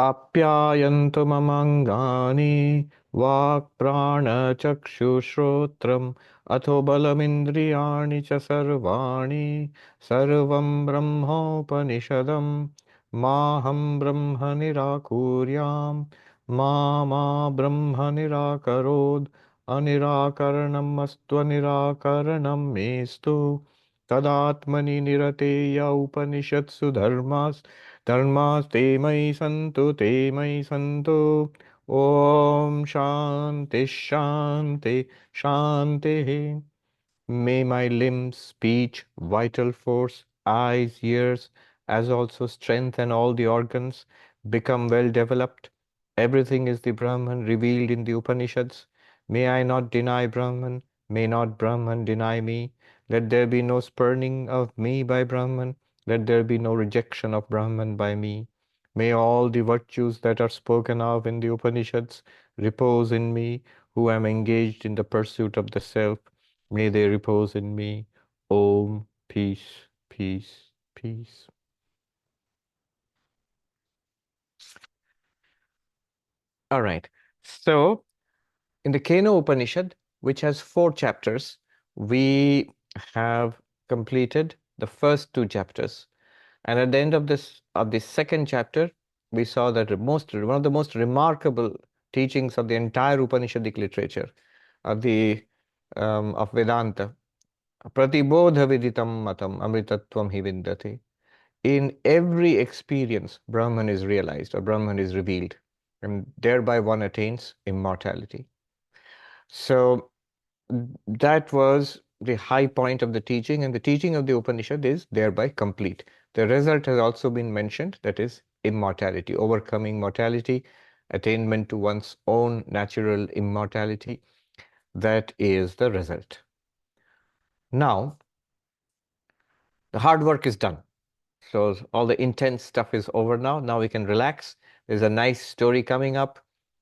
आप्यायन्तु ममाङ्गानि वाक्प्राणचक्षुश्रोत्रम् अथो बलमिन्द्रियाणि च सर्वाणि सर्वं ब्रह्मोपनिषदम् माहं ब्रह्म निराकुर्याम् मा मा ब्रह्म निराकरोत् अनिराकरणम् अस्त्वनिराकरणं मेस्तु तदात्मनि निरतेय उपनिषत्सु धर्मास्ते मयि सन्तु ते मयि सन्तु ॐ शान्ति शान्ति शान्तिः. May my limbs, speech, vital force, eyes, ears, as also strength and all the organs become well developed. Everything is the Brahman revealed in the Upanishads. May I not deny Brahman, may not Brahman deny me. Let there be no spurning of me by Brahman, let there be no rejection of Brahman by me. May all the virtues that are spoken of in the Upanishads repose in me, who am engaged in the pursuit of the self. May they repose in me. Om, peace, peace, peace. All right. So, in the Kena Upanishad, which has 4 chapters, we have completed the first 2 chapters. And at the end of this second chapter, we saw that one of the most remarkable teachings of the entire Upanishadic literature of Vedanta, Pratibodha viditam matam amritatvam hi vindati. In every experience, Brahman is realized or Brahman is revealed, and thereby one attains immortality. So that was the high point of the teaching, and the teaching of the Upanishad is thereby complete. The result has also been mentioned, that is immortality, overcoming mortality, attainment to one's own natural immortality. That is the result. Now, the hard work is done. So all the intense stuff is over now. Now we can relax. There's a nice story coming up,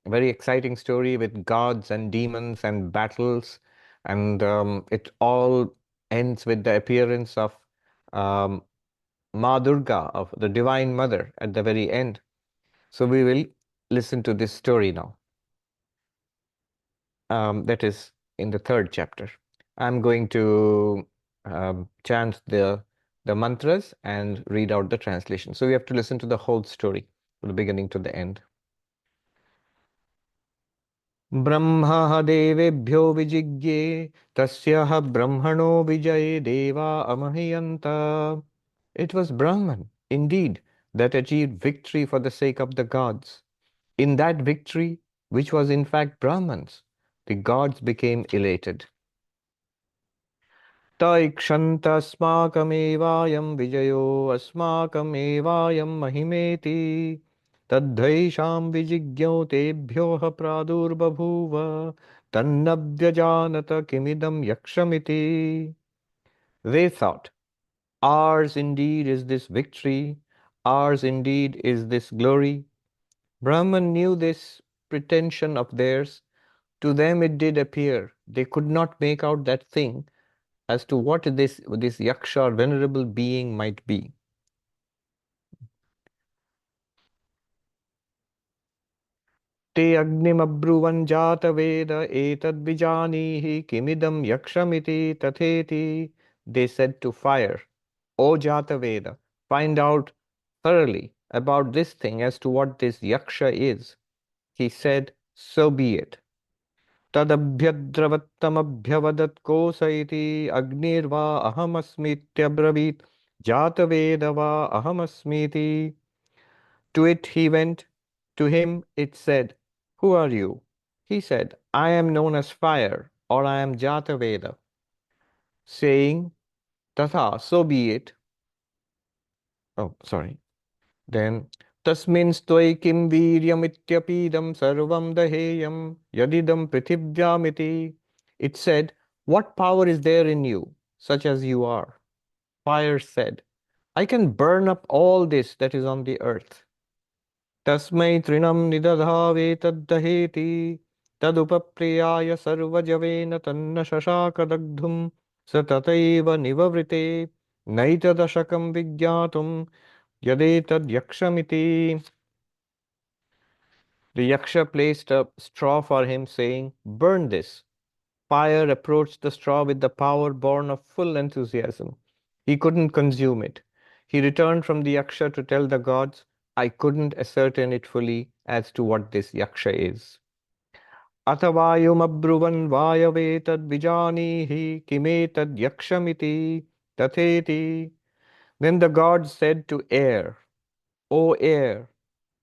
a very exciting story with gods and demons and battles. And it all ends with the appearance of um, Ma Durga, of the Divine Mother, at the very end. So we will listen to this story now. That is in the 3rd chapter. I'm going to chant the mantras and read out the translation. So we have to listen to the whole story, from the beginning to the end. Brahma devebhyo vijigye tasya brahmano vijaye deva amahiyanta. It was Brahman, indeed, that achieved victory for the sake of the gods. In that victory, which was in fact Brahman's, the gods became elated. तैक्षन्तस्माकमेवायं विजयो अस्माकमेवायं महिमेति तद्धैषां विजिज्ञो तेभ्योः प्रादुर्बभूव तन्न व्यजानत किमिदं यक्षमिति. They thought, ours indeed is this victory, ours indeed is this glory. Brahman knew this pretension of theirs. To them it did appear. They could not make out that thing as to what this yaksha or venerable being might be. Te agnimabruvan jata veda etad vijanihi kimidam yakshamiti tatheti. They said to fire, O jata veda, find out thoroughly about this thing as to what this yaksha is. He said, so be it. तदभ्यद्रवत्तमभ्यवदत् कोस इति अग्निर्वा अहमस्मीत्यब्रवीत् जातवेद वा अहमस्मीति. To it he went, to him it said, who are you? He said, I am known as fire, or I am Jataveda. Saying, Tatha, so be it. Oh, sorry. Then, Tasmin stoi kim viryamityapidam sarvam daheyam yadidam prithivyaamiti. It said, what power is there in you, such as you are? Fire said, I can burn up all this that is on the earth. Tasmai trinam nidadhave taddaheti tadupapriyaya sarvajavena tanna shashakadagdhum satataiva nivavrite naitadashakam vigyatum yadetad yakshamiti. The yaksha placed a straw for him, saying, "Burn this." Fire approached the straw with the power born of full enthusiasm. He couldn't consume it. He returned from the yaksha to tell the gods, "I couldn't ascertain it fully as to what this yaksha is." Atavayumabruvan vayavetad vijanihi kimetad yakshamiti tatheti. Then the gods said to air, "O air,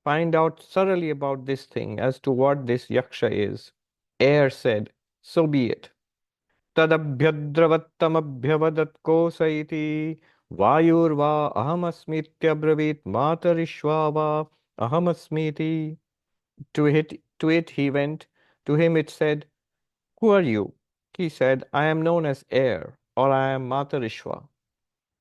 find out thoroughly about this thing as to what this yaksha is." Air said, "So be it." तदभ्यद्रवत्तमभ्यवदत् कोस इति वायुर्वा अहमस्मीत्यब्रवीत् मातरिश्वा वा अहमस्मीति. To it he went. To him it said, "Who are you?" He said, "I am known as air, or I am Matarishwa."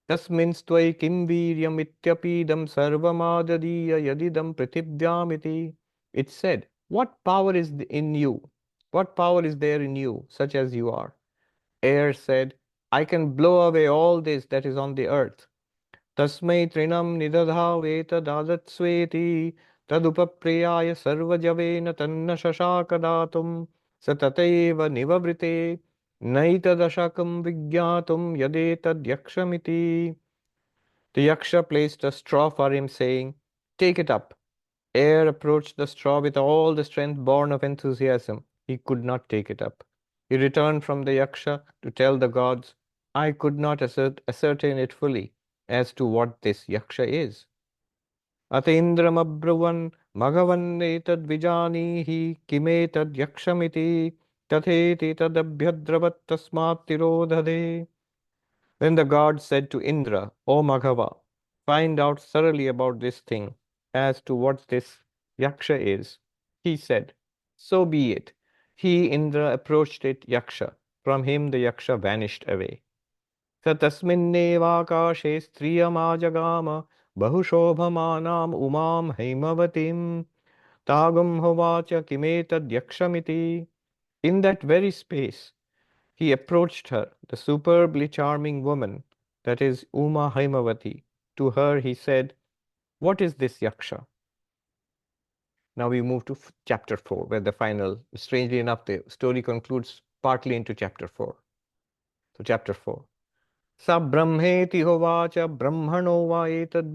Tasminstvai kim viryamityapidam sarvamagadīya yadidam prithivyamiti. It said, "What power is in you? What power is there in you, such as you are?" Air said, "I can blow away all this that is on the earth." Tasmai trinam nidadhaveta dadatsveti tadupapriyaya sarvajavena tanna shashakadatum satataiva nivavrite naitadashakam vigyatum yadetad yakshamiti. The yaksha placed a straw for him, saying, "Take it up." Air approached the straw with all the strength born of enthusiasm. He could not take it up. He returned from the yaksha to tell the gods, "I could not ascertain it fully as to what this yaksha is." Atindramabruvan maghavan vijanihi kimetad yakshamiti tatheti tadabhyadravat tasmat tirodhade. Then the god said to Indra, "O Maghava, find out thoroughly about this thing as to what this yaksha is." He said, "So be it." He, Indra, approached it, yaksha. From him the yaksha vanished away. स तस्मिन्नेवाकाशे स्त्रियमाजगाम बहुशोभमानाम् उमां हैमवतीं तागं होवाच किमेतद्यक्षमिति. In that very space he approached her, the superbly charming woman, that is Uma Haimavati. To her he said, "What is this yaksha?" Now we move to chapter 4, where the final, strangely enough, the story concludes partly into chapter 4. So, chapter 4. Sa brahmeti hovacha brahmano va etad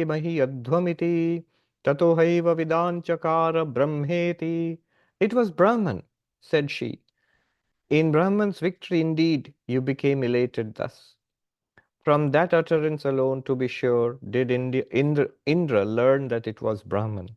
mahi adhvamiti tato haiva vidanchakara brahmeti. It was Brahman, said she. In Brahman's victory indeed you became elated thus. From that utterance alone, to be sure, did Indra learn that it was Brahman.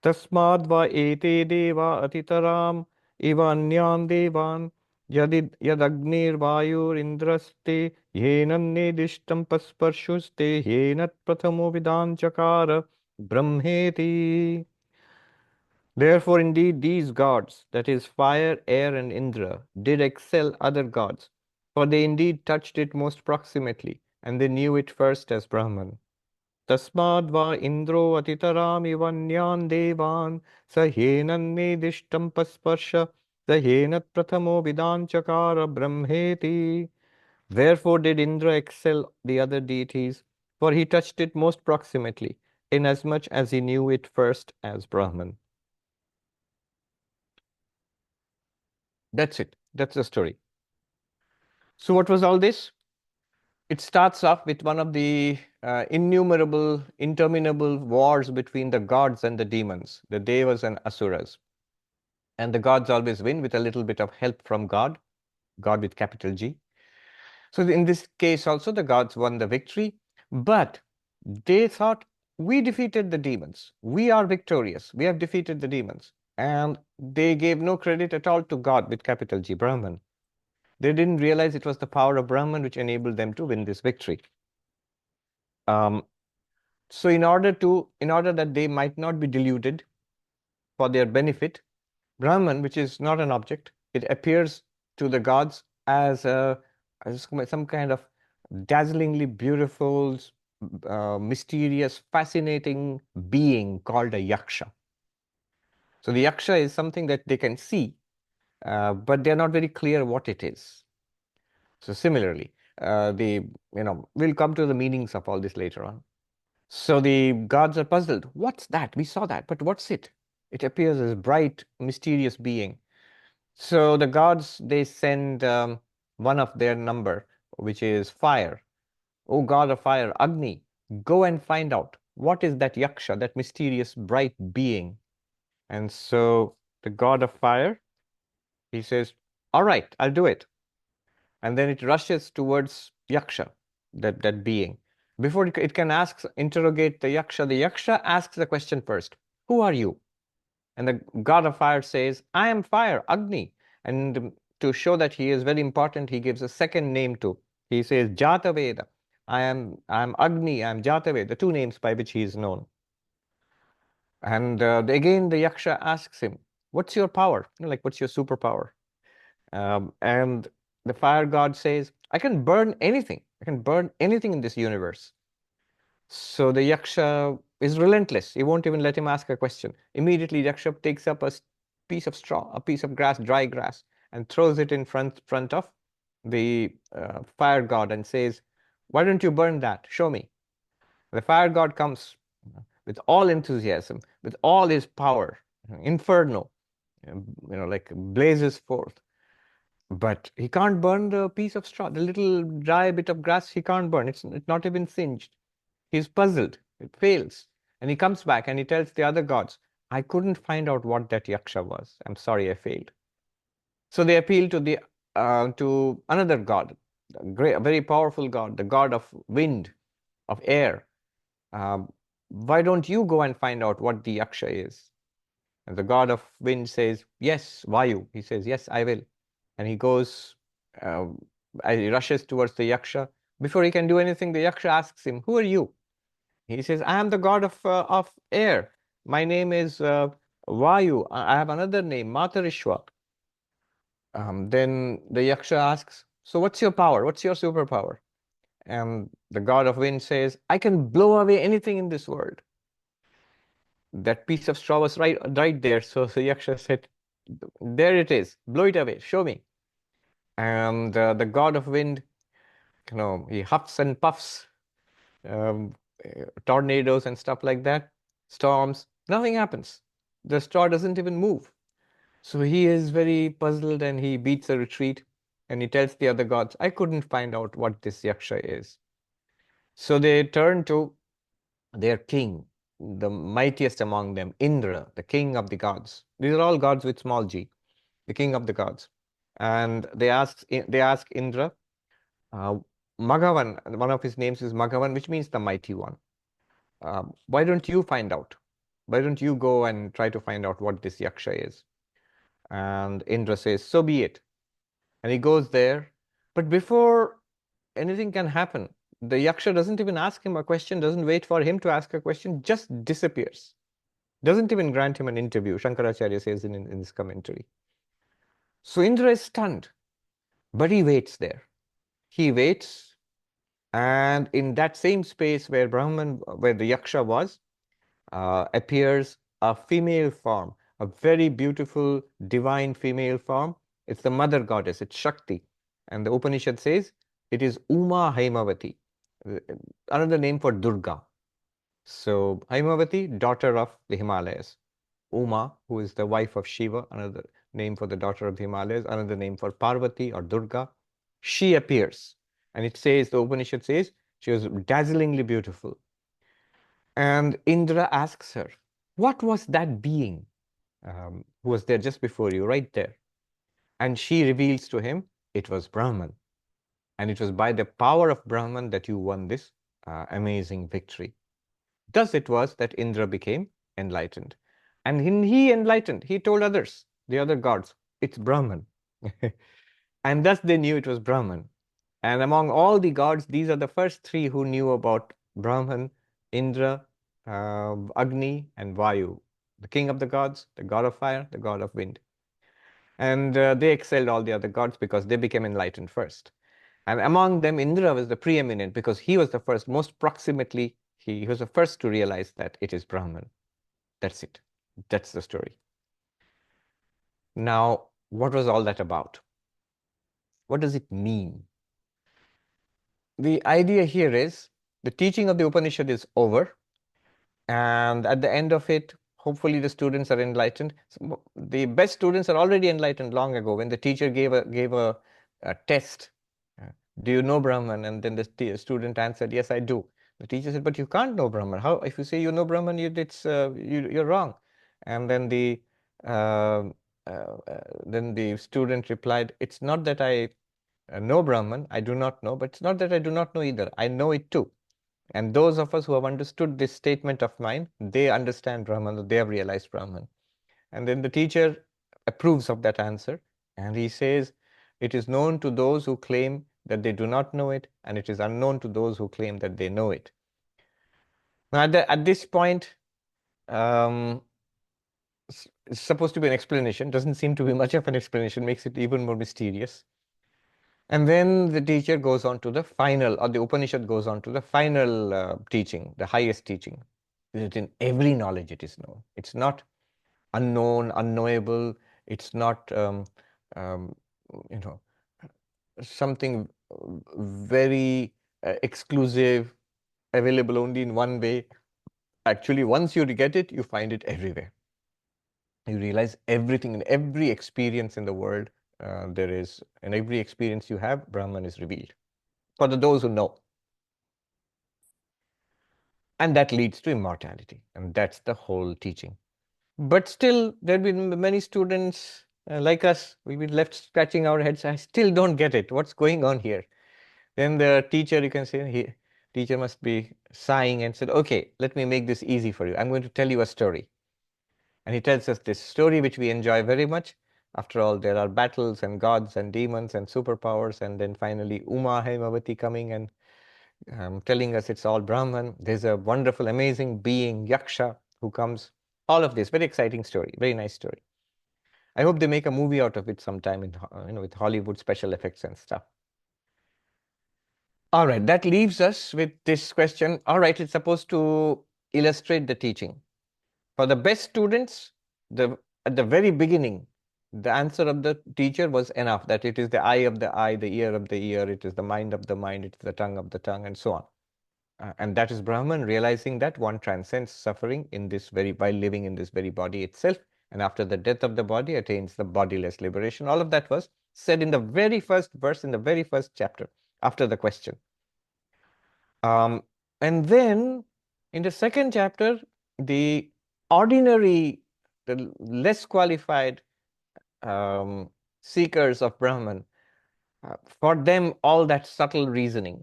Tasmadva ete deva atitaram ivanyan devan yadagnir vayur indraste yenannedishtam pasparshuste yenat prathamo vidanchakara brahmeti. Therefore, indeed, these gods, that is, fire, air, and Indra, did excel other gods, for they indeed touched it most proximately, and they knew it first as Brahman. Tasmadva Indro atitaram ivanyan devan sahenannedishtam pasparsha sahenat prathamo vidanchakara brahmeti. Wherefore did Indra excel the other deities, for he touched it most proximately, inasmuch as he knew it first as Brahman. That's it. That's the story. So what was all this? It starts off with one of the innumerable, interminable wars between the gods and the demons, the devas and asuras. And the gods always win with a little bit of help from God, God with capital G. So in this case also the gods won the victory, but they thought, we defeated the demons. We are victorious. We have defeated the demons. And they gave no credit at all to God with capital G, Brahman. They didn't realize it was the power of Brahman which enabled them to win this victory. So in order that they might not be deluded for their benefit, Brahman, which is not an object, it appears to the gods as some kind of dazzlingly beautiful, mysterious, fascinating being called a yaksha. So the yaksha is something that they can see, but they're not very clear what it is. So similarly, we'll come to the meanings of all this later on. So the gods are puzzled. What's that? We saw that, but what's it? It appears as a bright, mysterious being. So the gods, they send one of their number, which is fire. O god of fire, Agni, go and find out what is that yaksha, that mysterious bright being. And so the god of fire, he says, all right, I'll do it. And then it rushes towards yaksha, that being. Before it can interrogate the yaksha asks the question first, who are you? And the god of fire says, I am fire, Agni. And to show that he is very important, he gives a second name to. He says, Jataveda. I am Agni, I am Jataveda, the two names by which he is known. And again, the yaksha asks him, what's your power? Like, what's your superpower? And the fire god says, I can burn anything. I can burn anything in this universe. So the yaksha is relentless. He won't even let him ask a question. Immediately, yaksha takes up a piece of straw, a piece of grass, dry grass, and throws it in front of the fire god and says, why don't you burn that? Show me. The fire god comes with all enthusiasm, with all his power, inferno, like blazes forth. But he can't burn the piece of straw, the little dry bit of grass he can't burn. It's not even singed. He's puzzled. It fails. And he comes back and he tells the other gods, I couldn't find out what that yaksha was. I'm sorry, I failed. So they appeal to another god, a very powerful god, the god of wind, of air. Why don't you go and find out what the yaksha is? And the god of wind says, yes, Vayu. He says, yes, I will. And he goes, he rushes towards the yaksha. Before he can do anything, the yaksha asks him, who are you? He says, I am the god of air. My name is Vayu. I have another name, Matarishwa. Then the yaksha asks, so what's your power? What's your superpower? And the god of wind says, I can blow away anything in this world. That piece of straw was right there. So the yaksha said, there it is. Blow it away. Show me. And the god of wind, he huffs and puffs, um, tornadoes and stuff like that, storms. Nothing happens. The straw doesn't even move. So he is very puzzled and he beats a retreat and he tells the other gods, I couldn't find out what this yaksha is. So they turn to their king, the mightiest among them, Indra, the king of the gods. These are all gods with small g, the king of the gods. And they ask Indra, Magavan, one of his names is Magavan, which means the mighty one. Why don't you find out? Why don't you go and try to find out what this yaksha is? And Indra says, so be it. And he goes there. But before anything can happen, the yaksha doesn't even ask him a question, doesn't wait for him to ask a question, just disappears. Doesn't even grant him an interview, Shankaracharya says in his commentary. So Indra is stunned, but he waits there. He waits, and in that same space where the yaksha was, appears a female form, a very beautiful, divine female form. It's the mother goddess, it's Shakti. And the Upanishad says it is Uma Haimavati, another name for Durga. So Haimavati, daughter of the Himalayas. Uma, who is the wife of Shiva, another name for the daughter of the Himalayas, another name for Parvati or Durga. She appears. And it says, the Upanishad says, she was dazzlingly beautiful. And Indra asks her, what was that being who was there just before you, right there? And she reveals to him, it was Brahman. And it was by the power of Brahman that you won this amazing victory. Thus it was that Indra became enlightened. And he enlightened, he told others, the other gods, it's Brahman. And thus they knew it was Brahman. And among all the gods, these are the first three who knew about Brahman, Indra, Agni, and Vayu, the king of the gods, the god of fire, the god of wind. And they excelled all the other gods because they became enlightened first. And among them, Indra was the preeminent because he was the first, most proximately, he was the first to realize that it is Brahman. That's it. That's the story. Now, what was all that about? What does it mean? The idea here is the teaching of the Upanishad is over. And at the end of it, hopefully the students are enlightened. The best students are already enlightened long ago. When the teacher gave a test, do you know Brahman? And then the student answered, yes, I do. The teacher said, but you can't know Brahman. How? If you say you know Brahman, you're wrong. And uh, then the student replied, it's not that I know Brahman, I do not know, but it's not that I do not know either. I know it too. And those of us who have understood this statement of mine, they understand Brahman, they have realized Brahman. And then the teacher approves of that answer, and he says, it is known to those who claim that they do not know it, and it is unknown to those who claim that they know it. Now, at this point, it's supposed to be an explanation. Doesn't seem to be much of an explanation, makes it even more mysterious. And then the teacher goes on to the final, or the Upanishad goes on to the final teaching, the highest teaching. That in every knowledge it is known. It's not unknown, unknowable. It's not, um, you know, something very exclusive, available only in one way. Actually, once you get it, you find it everywhere. You realize everything in every experience in the world there is, in every experience you have, Brahman is revealed for those who know. And that leads to immortality. And that's the whole teaching. But still, there have been many students like us, we've been left scratching our heads. I still don't get it. What's going on here? Then the teacher, you can say, teacher must be sighing and said, okay, let me make this easy for you. I'm going to tell you a story. And he tells us this story, which we enjoy very much. After all, there are battles and gods and demons and superpowers. And then finally, Uma Hemavati coming and telling us it's all Brahman. There's a wonderful, amazing being, yaksha, who comes. All of this, very exciting story, very nice story. I hope they make a movie out of it sometime in, with Hollywood special effects and stuff. All right, that leaves us with this question. All right, it's supposed to illustrate the teaching. For the best students, at the very beginning, the answer of the teacher was enough, that it is the eye of the eye, the ear of the ear, it is the mind of the mind, it is the tongue of the tongue, and so on. And that is Brahman, realizing that one transcends suffering in this very, while living in this very body itself, and after the death of the body attains the bodiless liberation. All of that was said in the very first verse, in the very first chapter, after the question. And then in the second chapter, the ordinary, the less qualified seekers of Brahman, for them, all that subtle reasoning,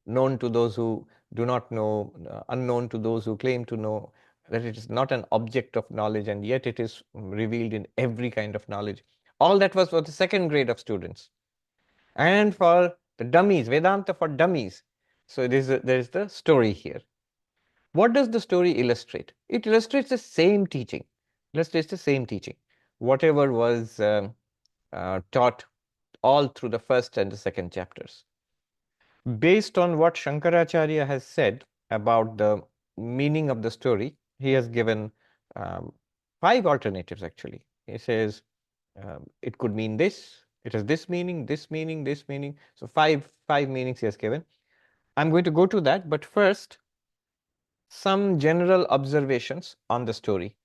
known to those who do not know, unknown to those who claim to know, that it is not an object of knowledge, and yet it is revealed in every kind of knowledge. All that was for the second grade of students. And for the dummies, Vedanta for dummies. So there is the story here. What does the story illustrate? It illustrates the same teaching. Illustrates the same teaching. Whatever was taught all through the first and the second chapters. Based on what Shankaracharya has said about the meaning of the story, he has given 5 alternatives actually. He says it could mean this, it has this meaning, this meaning, this meaning. So five meanings he has given. I'm going to go to that, but first, some general observations on the story.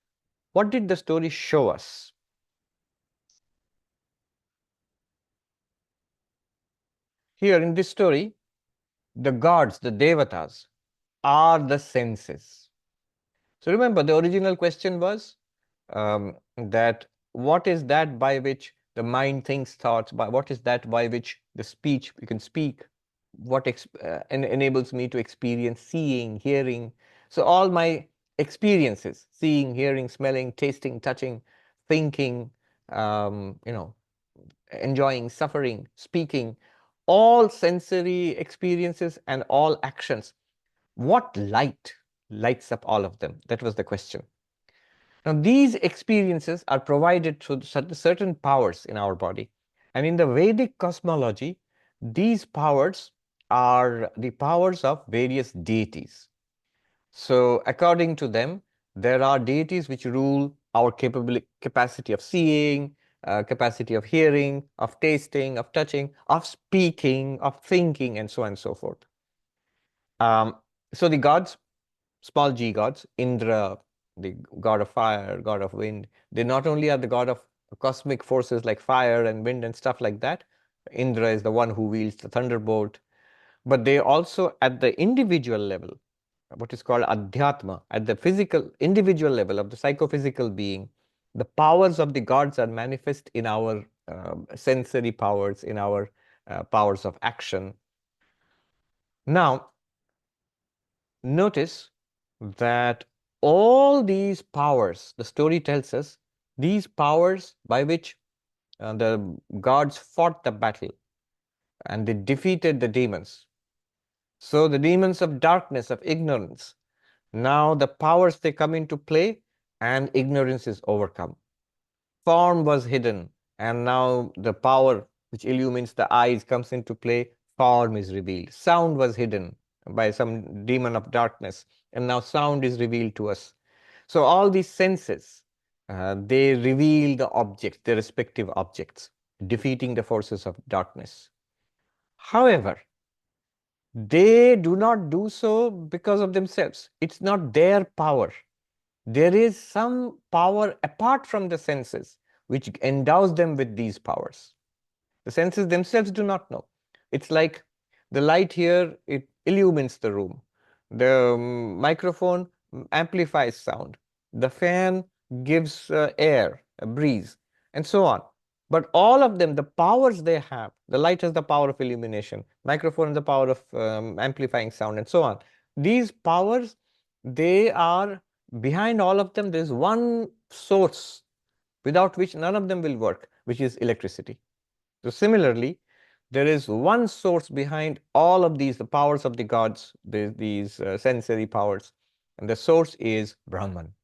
What did the story show us? Here in this story, the gods, the devatas, are the senses. So remember, the original question was that what is that by which the mind thinks thoughts, by what is that by which the speech, you can speak, what enables me to experience seeing, hearing. So all my experiences, seeing, hearing, smelling, tasting, touching, thinking, enjoying, suffering, speaking, all sensory experiences and all actions. What lights up all of them? That was the question. Now, these experiences are provided through certain powers in our body. And in the Vedic cosmology, these powers are the powers of various deities. So, according to them, there are deities which rule our capacity of seeing, capacity of hearing, of tasting, of touching, of speaking, of thinking, and so on and so forth. So the gods, small g gods, Indra, the god of fire, god of wind. They not only are the god of cosmic forces like fire and wind and stuff like that. Indra is the one who wields the thunderbolt. But they also, at the individual level, what is called adhyatma, at the physical, individual level of the psychophysical being, the powers of the gods are manifest in our sensory powers, in our powers of action. Now, notice that all these powers, the story tells us, these powers by which the gods fought the battle and they defeated the demons. So the demons of darkness, of ignorance, now the powers, they come into play and ignorance is overcome. Form was hidden and now the power which illumines the eyes comes into play. Form is revealed. Sound was hidden by some demon of darkness and now sound is revealed to us. So all these senses, they reveal the objects, their respective objects, defeating the forces of darkness. However, they do not do so because of themselves. It's not their power. There is some power apart from the senses which endows them with these powers. The senses themselves do not know. It's like the light here, it illumines the room. The microphone amplifies sound. The fan gives air, a breeze, and so on. But all of them, the powers they have, the light has the power of illumination, microphone has the power of amplifying sound, and so on. These powers, they are behind all of them. There's one source without which none of them will work, which is electricity. So similarly, there is one source behind all of these, the powers of the gods, these sensory powers, and the source is Brahman.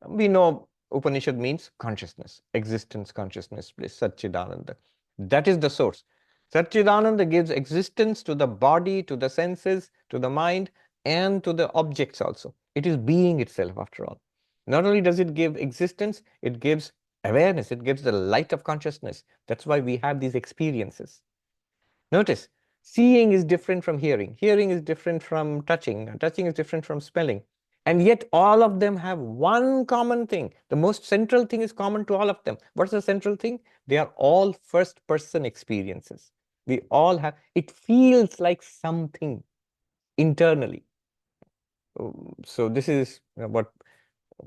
We know Upanishad means consciousness, existence, consciousness, bliss, Satchidananda. That is the source. Satchidananda gives existence to the body, to the senses, to the mind, and to the objects also. It is being itself, after all. Not only does it give existence, it gives awareness, it gives the light of consciousness. That's why we have these experiences. Notice, seeing is different from hearing. Hearing is different from touching. Touching is different from smelling. And yet all of them have one common thing. The most central thing is common to all of them. What's the central thing? They are all first-person experiences. We all have, it feels like something internally. So this is what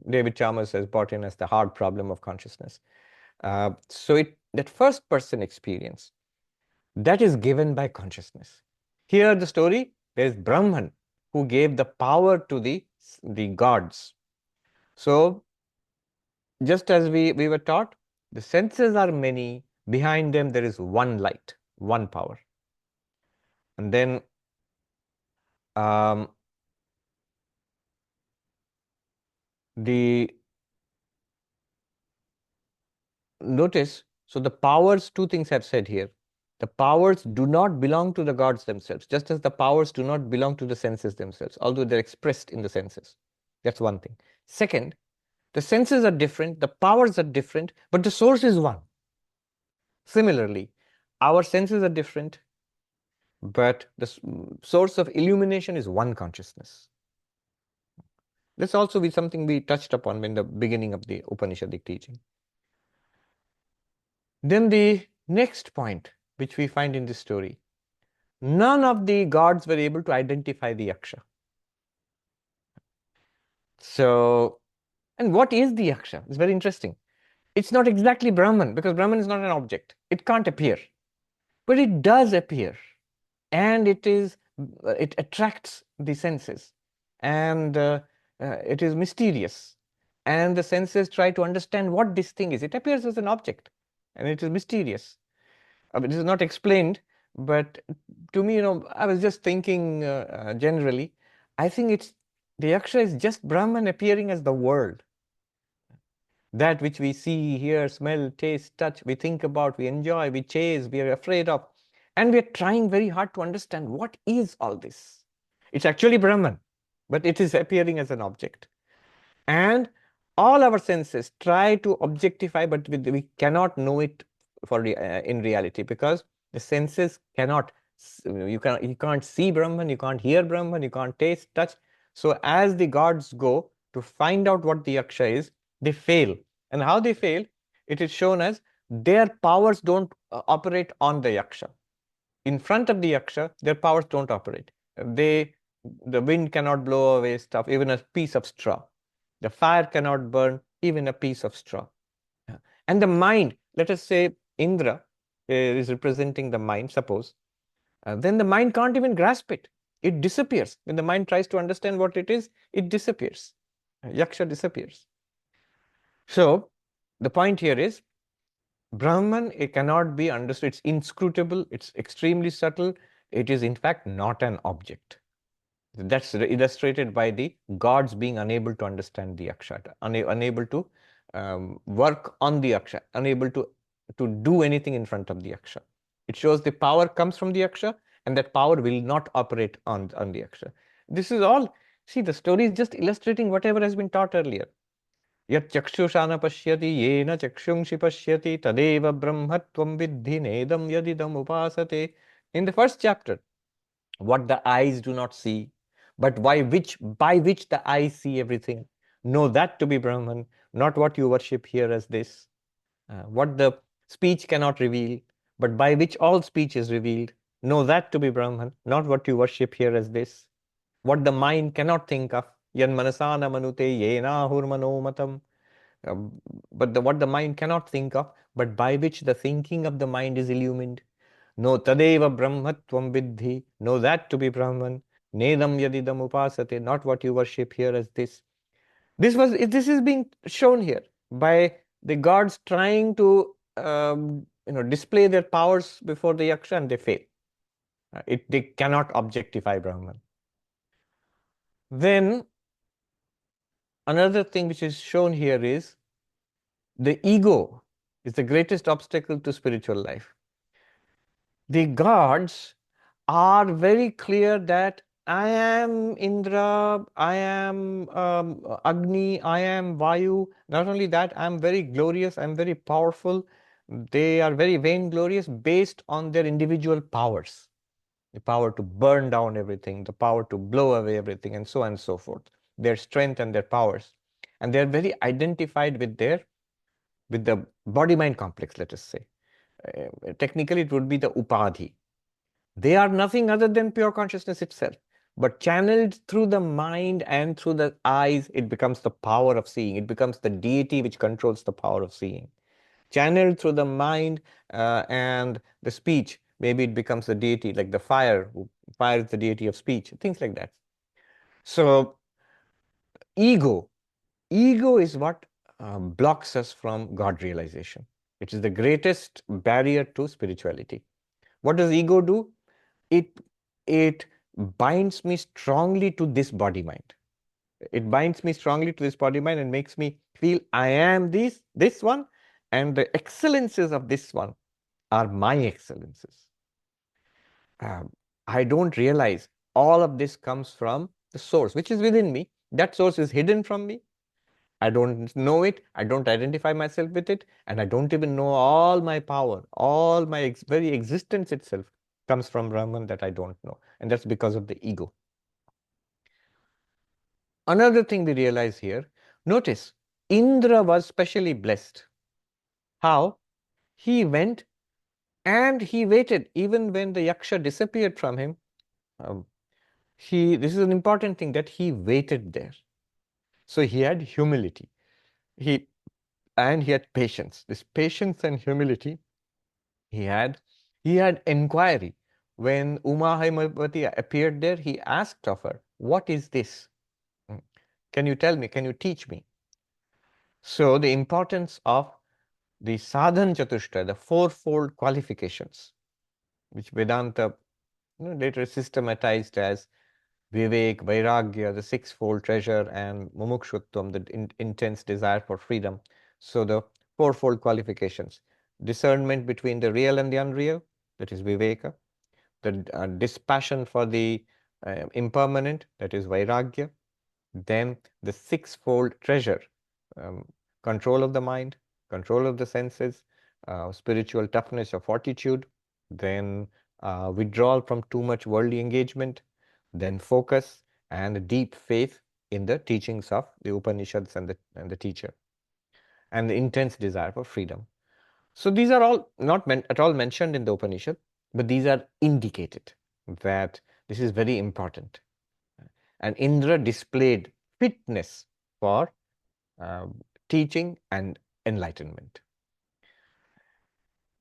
David Chalmers has brought in as the hard problem of consciousness. That first-person experience, that is given by consciousness. Here the story, there is Brahman who gave the power to the gods. So just as we were taught, the senses are many, behind them there is one light, one power. And then notice, so the powers, two things I've said here. The powers do not belong to the gods themselves, just as the powers do not belong to the senses themselves, although they're expressed in the senses. That's one thing. Second, the senses are different, the powers are different, but the source is one. Similarly, our senses are different, but the source of illumination is one consciousness. This also be something we touched upon in the beginning of the Upanishadic teaching. Then the next point, which we find in this story, none of the gods were able to identify the yaksha. So, and what is the yaksha? It's very interesting. It's not exactly Brahman, because Brahman is not an object. It can't appear. But it does appear. And it attracts the senses. And it is mysterious. And the senses try to understand what this thing is. It appears as an object. And it is mysterious. It is not explained, but to me, I was just thinking generally, I think the yaksha is just Brahman appearing as the world. That which we see, hear, smell, taste, touch, we think about, we enjoy, we chase, we are afraid of. And we are trying very hard to understand what is all this. It's actually Brahman, but it is appearing as an object. And all our senses try to objectify, but we cannot know it in reality, because the senses cannot, you can't see Brahman, you can't hear Brahman, you can't taste, touch. So as the gods go, to find out what the yaksha is, they fail. And how they fail, it is shown as their powers don't operate on the yaksha. In front of the yaksha, their powers don't operate. The wind cannot blow away stuff, even a piece of straw. The fire cannot burn even a piece of straw. Yeah. And the mind, let us say Indra is representing the mind, suppose, then the mind can't even grasp it. It disappears. When the mind tries to understand what it is, it disappears. Yaksha disappears. So the point here is Brahman, it cannot be understood. It's inscrutable. It's extremely subtle. It is in fact not an object. That's illustrated by the gods being unable to understand the yaksha, unable to work on the yaksha, unable to do anything in front of the yaksha. It shows the power comes from the yaksha, and that power will not operate on the yaksha. This is all. See, the story is just illustrating whatever has been taught earlier. Yat chakshusha pashyati yena chakshungshi pashyati tadeva brahmatvam vidhi nedam yadidam upasate. In the first chapter, what the eyes do not see, but by which the eyes see everything. Know that to be Brahman, not what you worship here as this. What the speech cannot reveal, but by which all speech is revealed. Know that to be Brahman, not what you worship here as this. What the mind cannot think of. Yan manasana manute yena hurmanomatam. But what the mind cannot think of, but by which the thinking of the mind is illumined. No tadeva brahmatvam vidhi. Know that to be Brahman. Nedam yadidam upasate. Not what you worship here as this. This is being shown here by the gods trying to display their powers before the yaksha, and they fail. They cannot objectify Brahman. Then another thing which is shown here is the ego is the greatest obstacle to spiritual life. The gods are very clear that I am Indra, I am Agni, I am Vayu. Not only that, I am very glorious, I am very powerful. They are very vainglorious based on their individual powers. The power to burn down everything, the power to blow away everything, and so on and so forth. Their strength and their powers. And they are very identified with the body-mind complex, let us say. Technically, it would be the upadhi. They are nothing other than pure consciousness itself. But channeled through the mind and through the eyes, it becomes the power of seeing. It becomes the deity which controls the power of seeing. Channeled through the mind and the speech, maybe it becomes the deity, like the fire. Fire is the deity of speech, things like that. So, ego is what blocks us from God realization. It is the greatest barrier to spirituality. What does ego do? It binds me strongly to this body mind. It binds me strongly to this body mind and makes me feel I am this one, and the excellences of this one are my excellences. I don't realize all of this comes from the source, which is within me. That source is hidden from me. I don't know it, I don't identify myself with it, and I don't even know all my power, all my very existence itself comes from Brahman that I don't know. And that's because of the ego. Another thing we realize here, notice, Indra was specially blessed. How? He went and he waited even when the yaksha disappeared from him. This is an important thing, that he waited there. So he had humility. He had patience. This patience and humility he had inquiry. When Uma Himavati appeared there, he asked of her, what is this? Can you tell me? Can you teach me? So the importance of the sadhan chatushta, the fourfold qualifications, which Vedanta later systematized as Vivek, Vairagya, the sixfold treasure, and Mumukshutvam, the intense desire for freedom. So the fourfold qualifications: discernment between the real and the unreal, that is Viveka; the dispassion for the impermanent, that is Vairagya; then the sixfold treasure, control of the mind, control of the senses, spiritual toughness or fortitude, then withdrawal from too much worldly engagement, then focus and deep faith, in the teachings of the Upanishads and the teacher, and the intense desire for freedom. So these are all not at all mentioned in the Upanishad, but these are indicated that this is very important. And Indra displayed fitness for teaching and enlightenment.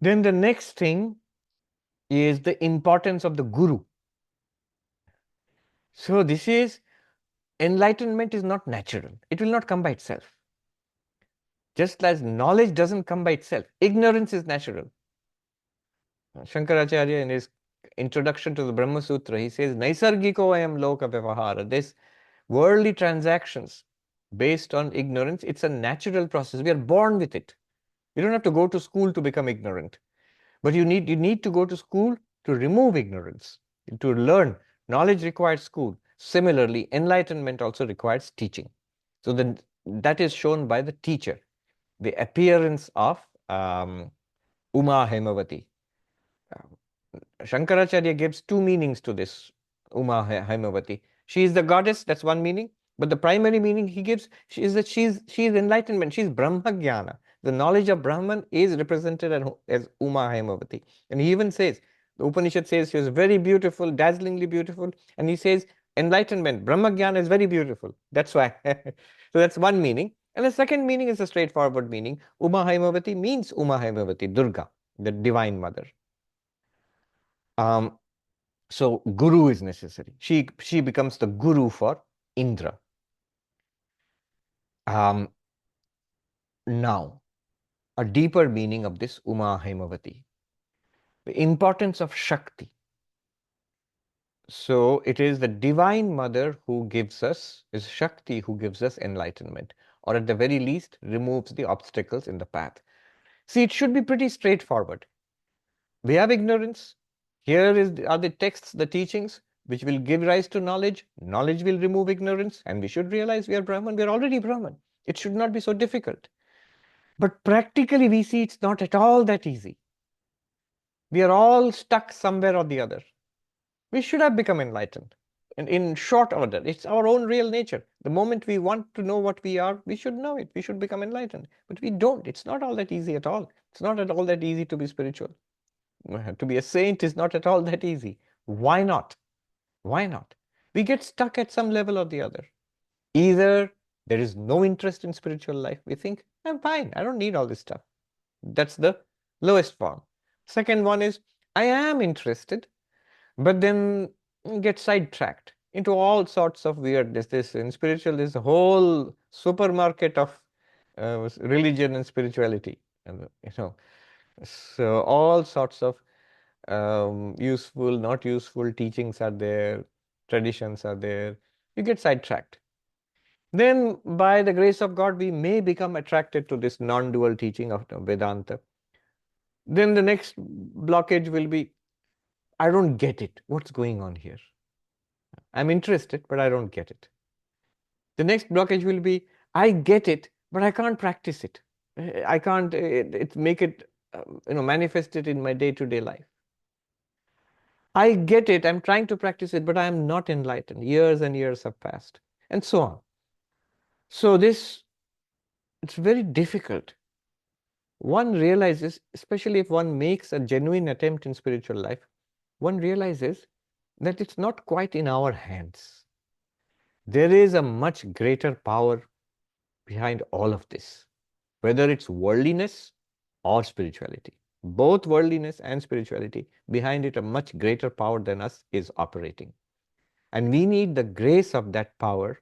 Then the next thing is the importance of the Guru. So this is, enlightenment is not natural. It will not come by itself. Just as knowledge doesn't come by itself, ignorance is natural. Shankaracharya, in his introduction to the Brahma Sutra, he says, Naisargiko ayam loka vyavahara. This worldly transactions based on ignorance, it's a natural process. We are born with it. You don't have to go to school to become ignorant. But you need to go to school to remove ignorance, to learn. Knowledge requires school. Similarly, enlightenment also requires teaching. So that is shown by the teacher. The appearance of Uma Hemavati. Shankaracharya gives two meanings to this Uma Hemavati. She is the goddess, that's one meaning. But the primary meaning he gives is that she is enlightenment. She is Brahma Jnana. The knowledge of Brahman is represented as Uma Hemavati. And he even says, the Upanishad says she was very beautiful, dazzlingly beautiful. And he says, enlightenment, Brahma Jnana is very beautiful. That's why. So that's one meaning. And the second meaning is a straightforward meaning. Uma Hemavati means Uma Hemavati, Durga, the divine mother. So Guru is necessary. She becomes the Guru for Indra. Now, a deeper meaning of this Uma Hemavati. The importance of Shakti. So it is the divine mother who gives us, is Shakti who gives us enlightenment, or at the very least removes the obstacles in the path. See, it should be pretty straightforward. We have ignorance. Here are the texts, the teachings, which will give rise to knowledge. Knowledge will remove ignorance, and we should realize we are Brahman. We are already Brahman. It should not be so difficult. But practically, we see it's not at all that easy. We are all stuck somewhere or the other. We should have become enlightened in short order. It's our own real nature. The moment we want to know what we are, we should know it. We should become enlightened. But we don't. It's not all that easy at all. It's not at all that easy to be spiritual. To be a saint is not at all that easy. Why not? Why not? We get stuck at some level or the other. Either there is no interest in spiritual life. We think, I'm fine. I don't need all this stuff. That's the lowest form. Second one is, I am interested, but then get sidetracked into all sorts of weirdness. This in spiritual, there's a whole supermarket of religion and spirituality, and so all sorts of useful, not useful teachings are there, traditions are there. You get sidetracked. Then, by the grace of God, we may become attracted to this non-dual teaching of Vedanta. Then the next blockage will be, I don't get it. What's going on here? I'm interested, but I don't get it. The next blockage will be, I get it, but I can't practice it. I can't make it, manifest it in my day-to-day life. I get it, I'm trying to practice it, but I am not enlightened. Years and years have passed, and so on. So it's very difficult. One realizes, especially if one makes a genuine attempt in spiritual life, one realizes that it's not quite in our hands. There is a much greater power behind all of this, whether it's worldliness or spirituality. Both worldliness and spirituality, behind it a much greater power than us is operating. And we need the grace of that power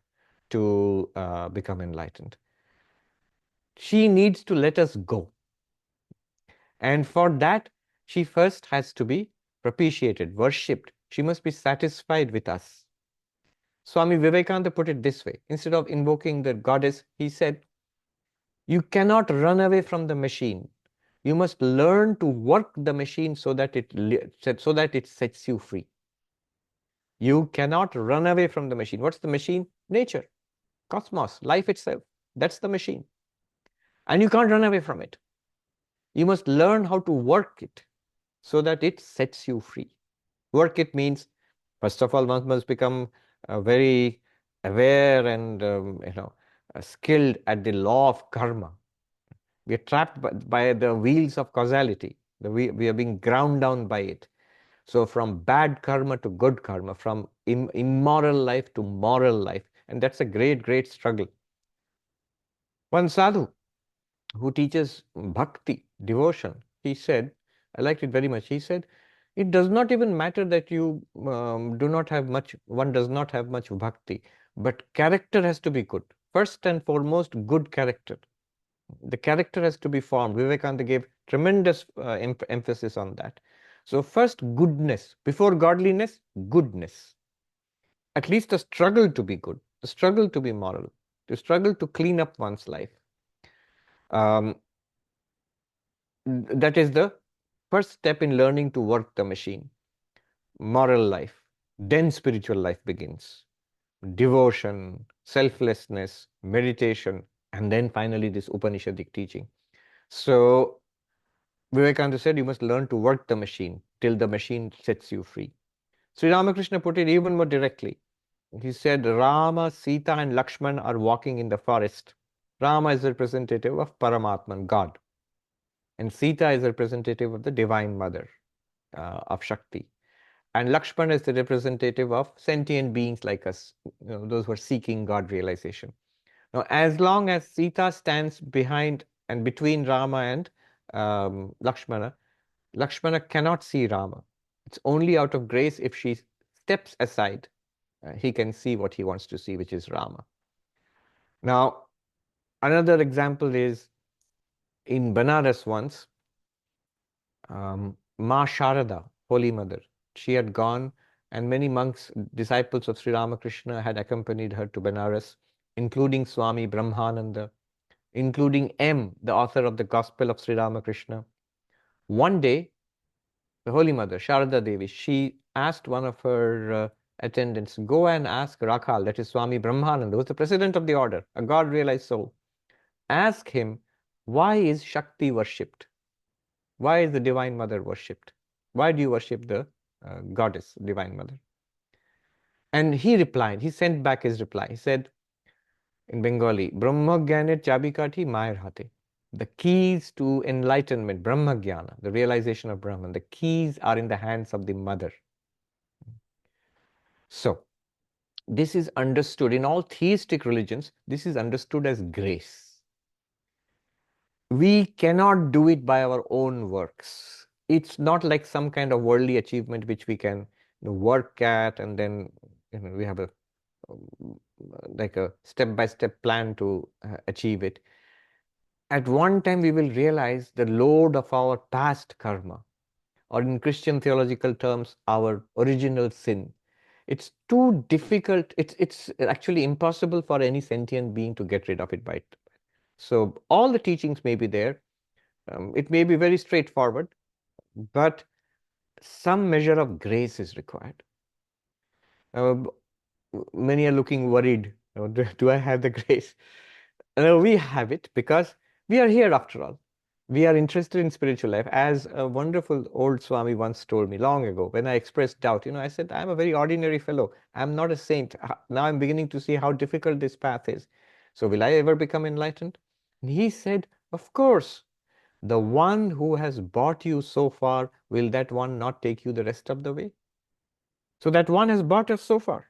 to become enlightened. She needs to let us go. And for that, she first has to be propitiated, worshipped. She must be satisfied with us. Swami Vivekananda put it this way. Instead of invoking the goddess, he said, you cannot run away from the machine. You must learn to work the machine so that it sets you free. You cannot run away from the machine. What's the machine? Nature, cosmos, life itself. That's the machine. And you can't run away from it. You must learn how to work it so that it sets you free. Work it means, first of all, one must become very aware and skilled at the law of karma. We are trapped by the wheels of causality. We are being ground down by it. So from bad karma to good karma, from immoral life to moral life. And that's a great, great struggle. One sadhu who teaches bhakti, devotion, he said, I liked it very much. He said, it does not even matter that you do not have much, one does not have much bhakti, but character has to be good. First and foremost, good character. The character has to be formed. Vivekananda gave tremendous emphasis on that. So first, goodness. Before godliness, goodness. At least a struggle to be good, the struggle to be moral, the struggle to clean up one's life. Um, that is the first step in learning to work the machine. Moral life. Then spiritual life begins. Devotion, selflessness, meditation, and then finally this Upanishadic teaching. So Vivekananda said you must learn to work the machine till the machine sets you free. Sri Ramakrishna put it even more directly. He said Rama, Sita and Lakshman are walking in the forest. Rama is representative of Paramatman, God. And Sita is representative of the Divine Mother, of Shakti. And Lakshman is the representative of sentient beings like us, those who are seeking God realization. Now, as long as Sita stands behind and between Rama and Lakshmana, Lakshmana cannot see Rama. It's only out of grace if she steps aside, he can see what he wants to see, which is Rama. Now, another example is in Banaras once, Ma Sharada, Holy Mother, she had gone and many monks, disciples of Sri Ramakrishna had accompanied her to Banaras, including Swami Brahmananda, including M, the author of the Gospel of Sri Ramakrishna. One day, the Holy Mother, Sharada Devi, she asked one of her attendants, go and ask Rakhal, that is Swami Brahmananda, who was the president of the order, a God-realized soul. Ask him, why is Shakti worshipped? Why is the Divine Mother worshipped? Why do you worship the goddess, Divine Mother? And he replied, he sent back his reply. He said in Bengali, Brahma Gyaner Chabikati Mayer Hate. The keys to enlightenment, Brahma Jnana, the realization of Brahman, the keys are in the hands of the mother. So, this is understood in all theistic religions, this is understood as grace. We cannot do it by our own works. It's not like some kind of worldly achievement which we can work at and then we have a like a step-by-step plan to achieve it. At one time we will realize the load of our past karma, or in Christian theological terms, our original sin. It's too difficult. It's actually impossible for any sentient being to get rid of it by it. So all the teachings may be there. It may be very straightforward, but some measure of grace is required. Many are looking worried. Do I have the grace? No, we have it because we are here after all. We are interested in spiritual life. As a wonderful old Swami once told me long ago, when I expressed doubt, I said, I'm a very ordinary fellow. I'm not a saint. Now I'm beginning to see how difficult this path is. So will I ever become enlightened? And he said, of course. The one who has brought you so far, will that one not take you the rest of the way? So that one has brought us so far.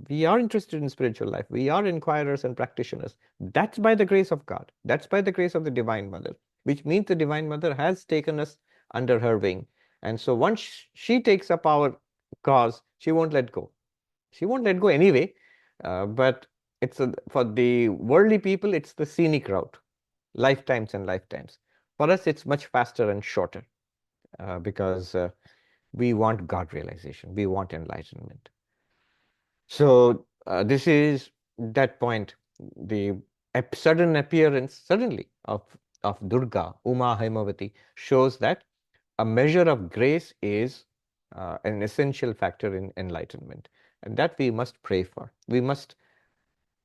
We are interested in spiritual life. We are inquirers and practitioners. That's by the grace of God. That's by the grace of the Divine Mother, which means the Divine Mother has taken us under her wing. And so once she takes up our cause, she won't let go. She won't let go anyway, but for the worldly people, it's the scenic route, lifetimes and lifetimes. For us, it's much faster and shorter because we want God realization. We want enlightenment. So this is that point, the sudden appearance suddenly of Durga, Uma Haimavati, shows that a measure of grace is an essential factor in enlightenment, and that we must pray for. We must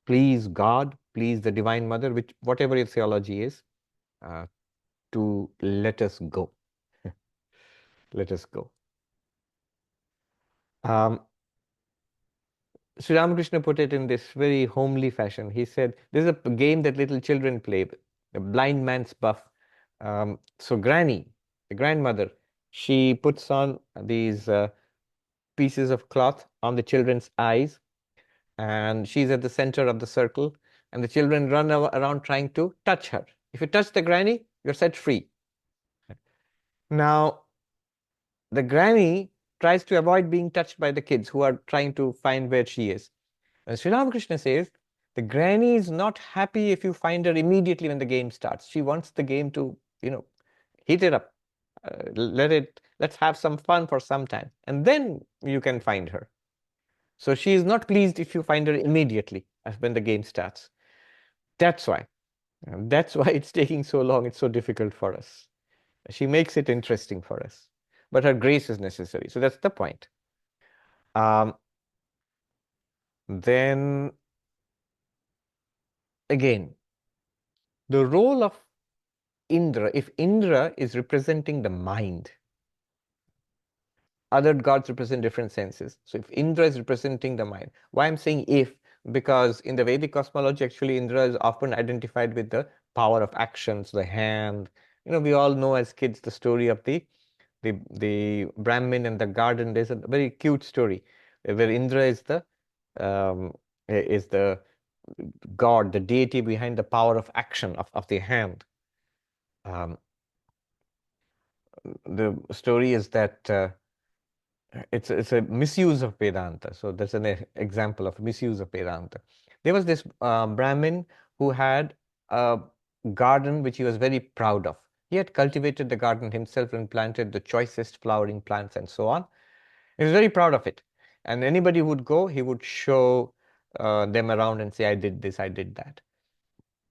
please God, please the Divine Mother, which whatever your theology is, to let us go. Let us go. Um, Sri Ramakrishna put it in this very homely fashion. He said, this is a game that little children play, the blind man's buff. So Granny, the grandmother, she puts on these pieces of cloth on the children's eyes, and she's at the center of the circle, and the children run around trying to touch her. If you touch the granny, you're set free. Now, the granny tries to avoid being touched by the kids who are trying to find where she is. And Sri Ramakrishna says, the granny is not happy if you find her immediately when the game starts. She wants the game to, heat it up. Let's have some fun for some time. And then you can find her. So she is not pleased if you find her immediately as when the game starts. That's why. That's why it's taking so long. It's so difficult for us. She makes it interesting for us. But her grace is necessary. So that's the point. Then again, the role of Indra, if Indra is representing the mind, other gods represent different senses. So if Indra is representing the mind, why I'm saying if, because in the Vedic cosmology, actually Indra is often identified with the power of actions, the hand. We all know as kids the story of the Brahmin and the garden. There's a very cute story where Indra is the god, the deity behind the power of action of the hand. The story is that it's a misuse of Vedanta. So that's an example of misuse of Vedanta. There was this Brahmin who had a garden which he was very proud of. He had cultivated the garden himself and planted the choicest flowering plants and so on. He was very proud of it. And anybody would go, he would show them around and say, I did this, I did that.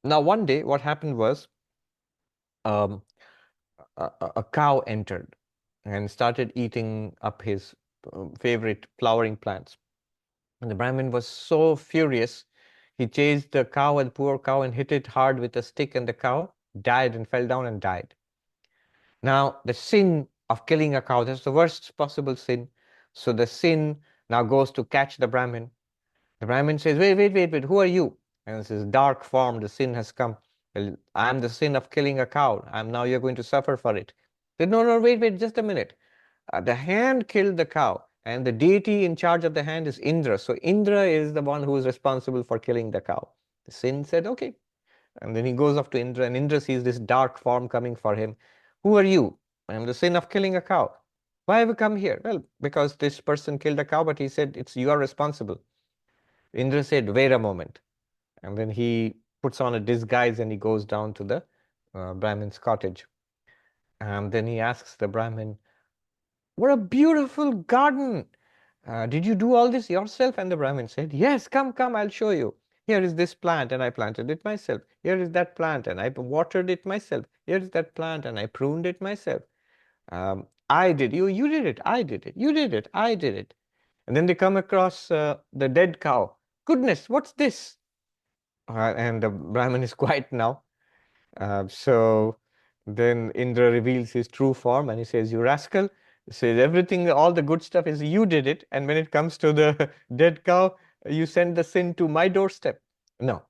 Now, one day, what happened was um, a cow entered and started eating up his favorite flowering plants. And the Brahmin was so furious, he chased the cow, and poor cow, and hit it hard with a stick, and the cow died and fell down and died. Now, the sin of killing a cow, that's the worst possible sin. So the sin now goes to catch the Brahmin. The Brahmin says, wait, who are you? And this is dark form, the sin has come. Well, I am the sin of killing a cow. Now you're going to suffer for it. He said, no, wait, just a minute. The hand killed the cow, and the deity in charge of the hand is Indra. So Indra is the one who is responsible for killing the cow. The sin said, okay. And then he goes off to Indra, and Indra sees this dark form coming for him. Who are you? I am the sin of killing a cow. Why have you come here? Well, because this person killed a cow, but he said, you are responsible. Indra said, wait a moment. And then he puts on a disguise and he goes down to the Brahmin's cottage. And then he asks the Brahmin, what a beautiful garden! Did you do all this yourself? And the Brahmin said, yes, come, I'll show you. Here is this plant, and I planted it myself. Here is that plant, and I watered it myself. Here is that plant, and I pruned it myself. I did. You did it. I did it. You did it. I did it. And then they come across the dead cow. Goodness, what's this? And the Brahmin is quiet now. So then Indra reveals his true form, and he says, you rascal. He says, everything, all the good stuff is you did it. And when it comes to the dead cow, you send the sin to my doorstep. No.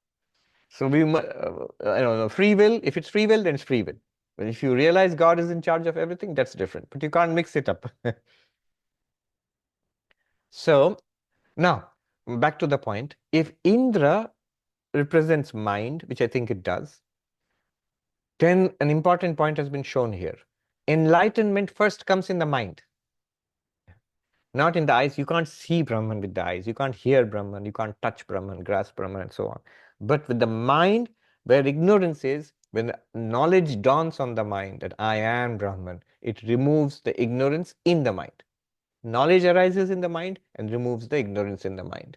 So I don't know, free will, if it's free will, then it's free will. But if you realize God is in charge of everything, that's different. But you can't mix it up. So now, back to the point. If Indra represents mind, which I think it does, then an important point has been shown here. Enlightenment first comes in the mind, not in the eyes. You can't see Brahman with the eyes. You can't hear Brahman. You can't touch Brahman, grasp Brahman, and so on. But with the mind, where ignorance is, when knowledge dawns on the mind that I am Brahman, it removes the ignorance in the mind. Knowledge arises in the mind and removes the ignorance in the mind.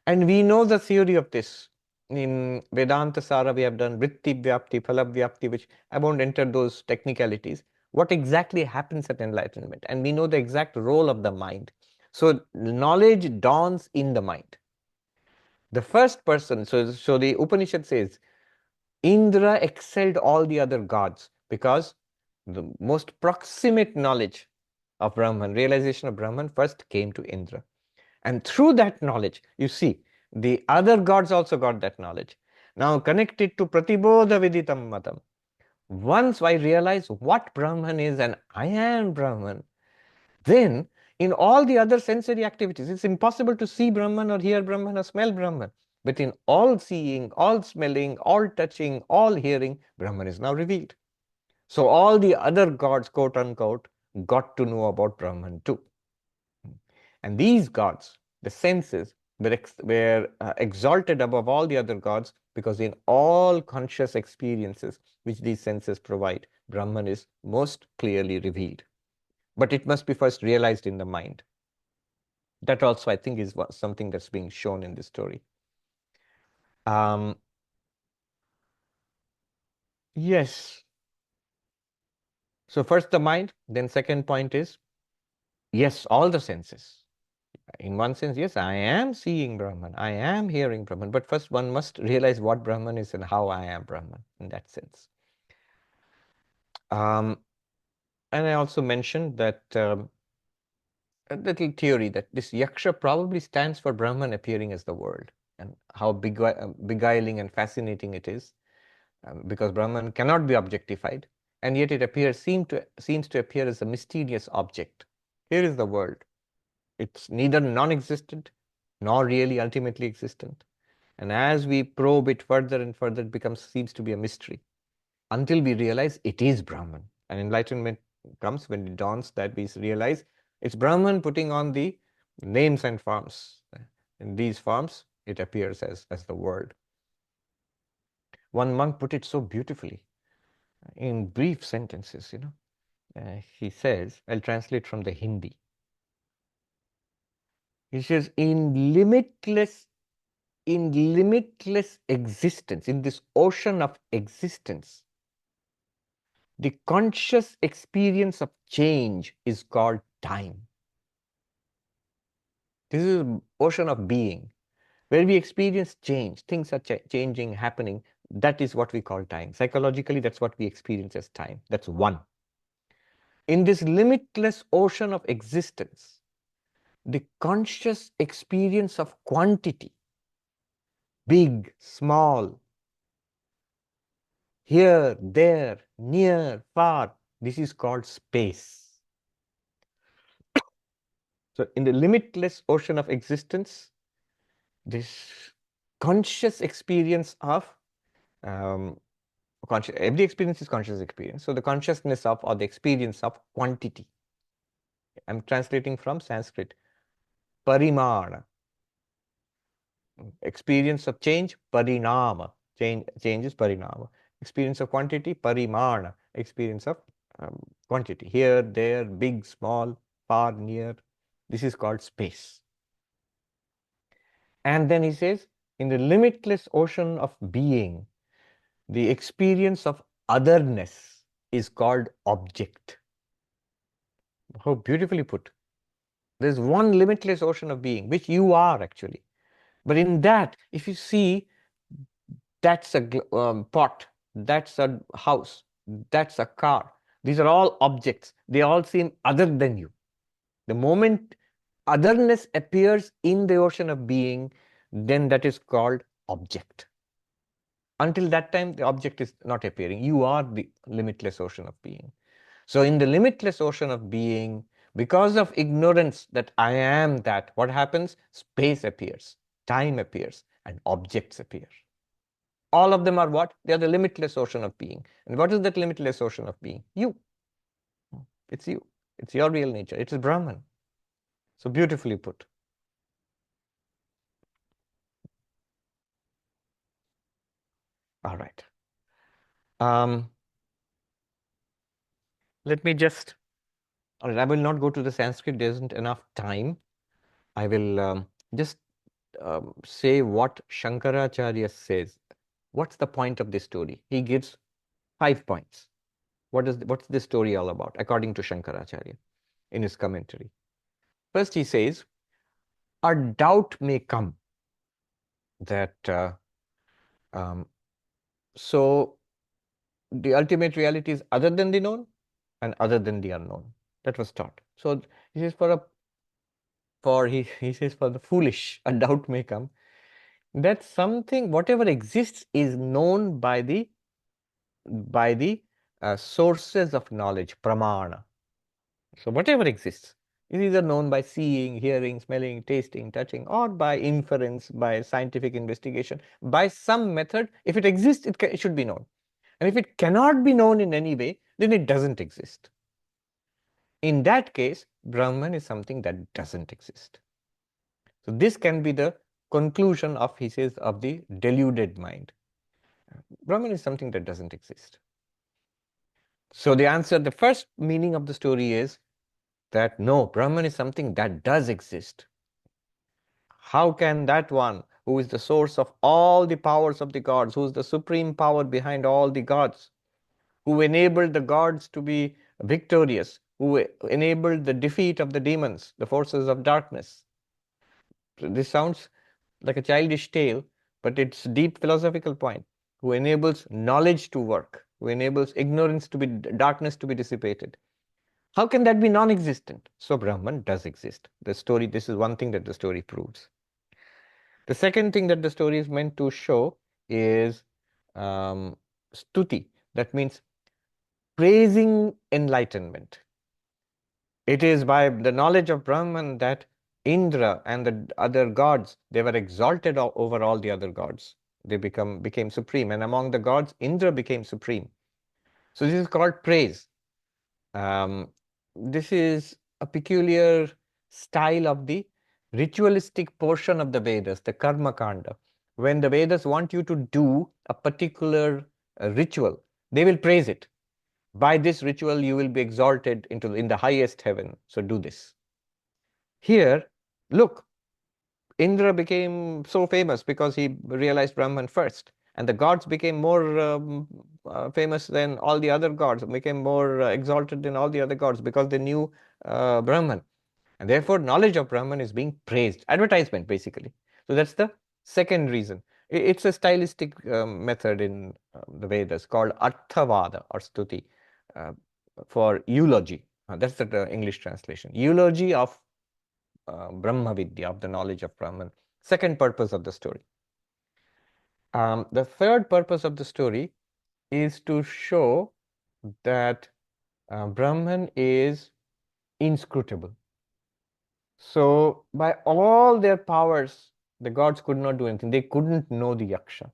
And we know the theory of this. In Vedanta Sara, we have done Vritti Vyapti, Phala Vyapti, which I won't enter those technicalities. What exactly happens at enlightenment? And we know the exact role of the mind. So knowledge dawns in the mind. The first person, so the Upanishad says, Indra excelled all the other gods because the most proximate knowledge of Brahman, realization of Brahman, first came to Indra. And through that knowledge, you see, the other gods also got that knowledge. Now connect it to Pratibodha Viditam Matam. Once I realize what Brahman is and I am Brahman, then in all the other sensory activities, it's impossible to see Brahman or hear Brahman or smell Brahman. But in all seeing, all smelling, all touching, all hearing, Brahman is now revealed. So all the other gods, quote unquote, got to know about Brahman too. And these gods, the senses, were exalted above all the other gods because in all conscious experiences which these senses provide, Brahman is most clearly revealed. But it must be first realized in the mind. That also, I think, is something that's being shown in this story. Yes. So first the mind, then second point is, yes, all the senses. In one sense, yes, I am seeing Brahman, I am hearing Brahman, but first one must realize what Brahman is and how I am Brahman in that sense. And I also mentioned that a little theory that this yaksha probably stands for Brahman appearing as the world, and how beguiling and fascinating it is, because Brahman cannot be objectified, and yet it seems to appear as a mysterious object. Here is the world. It's neither non-existent nor really ultimately existent. And as we probe it further and further, it seems to be a mystery until we realize it is Brahman. And enlightenment comes when it dawns that we realize it's Brahman putting on the names and forms. In these forms, it appears as the world. One monk put it so beautifully in brief sentences, he says, I'll translate from the Hindi. He says, in limitless existence, in this ocean of existence, the conscious experience of change is called time. This is an ocean of being, where we experience change. Things are changing, happening. That is what we call time. Psychologically, that's what we experience as time. That's one. In this limitless ocean of existence, the conscious experience of quantity, big, small, here, there, near, far, this is called space. So in the limitless ocean of existence, this conscious experience of every experience is conscious experience. So the consciousness of, or the experience of quantity. I'm translating from Sanskrit. Parimana. Experience of change, parinama. Change is parinama. Experience of quantity, parimana. Experience of quantity. Here, there, big, small, far, near. This is called space. And then he says, in the limitless ocean of being, the experience of otherness is called object. How beautifully put. There's one limitless ocean of being, which you are actually. But in that, if you see, that's a pot, that's a house, that's a car. These are all objects. They all seem other than you. The moment otherness appears in the ocean of being, then that is called object. Until that time, the object is not appearing. You are the limitless ocean of being. So in the limitless ocean of being, because of ignorance that I am that, what happens? Space appears, time appears, and objects appear. All of them are what? They are the limitless ocean of being. And what is that limitless ocean of being? You. It's you. It's your real nature. It is Brahman. So beautifully put. All right. Let me just, all right, I will not go to the Sanskrit. There isn't enough time. I will just say what Shankaracharya says. What's the point of this story? He gives 5 points. What's this story all about, according to Shankaracharya in his commentary? First, he says, a doubt may come that so the ultimate reality is other than the known and other than the unknown. That was taught. So he says, for he says, for the foolish, a doubt may come that something, whatever exists, is known by the sources of knowledge, pramana. So whatever exists is either known by seeing, hearing, smelling, tasting, touching, or by inference, by scientific investigation, by some method. If it exists, it should be known. And if it cannot be known in any way, then it doesn't exist. In that case, Brahman is something that doesn't exist. So this can be the conclusion of, he says, of the deluded mind. Brahman is something that doesn't exist. So the first meaning of the story is that no, Brahman is something that does exist. How can that one, who is the source of all the powers of the gods, who is the supreme power behind all the gods, who enabled the gods to be victorious, who enabled the defeat of the demons, the forces of darkness. This sounds like a childish tale, but it's a deep philosophical point. Who enables knowledge to work, who enables darkness to be dissipated. How can that be non-existent? So Brahman does exist. This is one thing that the story proves. The second thing that the story is meant to show is stuti. That means praising enlightenment. It is by the knowledge of Brahman that Indra and the other gods, they were exalted over all the other gods. They became supreme. And among the gods, Indra became supreme. So this is called praise. This is a peculiar style of the ritualistic portion of the Vedas, the Karma Khanda. When the Vedas want you to do a particular ritual, they will praise it. By this ritual, you will be exalted in the highest heaven. So do this. Here, look, Indra became so famous because he realized Brahman first. And the gods became more famous than all the other gods, became more exalted than all the other gods because they knew Brahman. And therefore, knowledge of Brahman is being praised. Advertisement, basically. So that's the second reason. It's a stylistic method in the Vedas called Arthavada or Stuti for eulogy. That's the English translation. Eulogy of Brahma Vidya, of the knowledge of Brahman. Second purpose of the story. The third purpose of the story is to show that Brahman is inscrutable. So by all their powers, the gods could not do anything. They couldn't know the yaksha.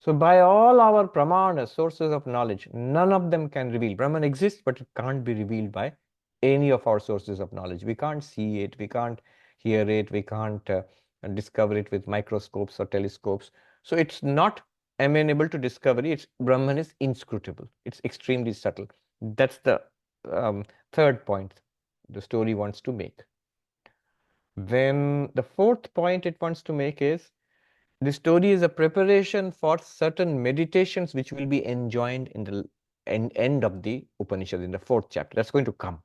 So by all our pramanas, sources of knowledge, none of them can reveal. Brahman exists, but it can't be revealed by any of our sources of knowledge. We can't see it, we can't hear it, we can't discover it with microscopes or telescopes. So it's not amenable to discovery. Brahman is inscrutable. It's extremely subtle. That's the third point the story wants to make. Then the fourth point it wants to make is the story is a preparation for certain meditations which will be enjoined in the end of the Upanishad, in the fourth chapter. That's going to come.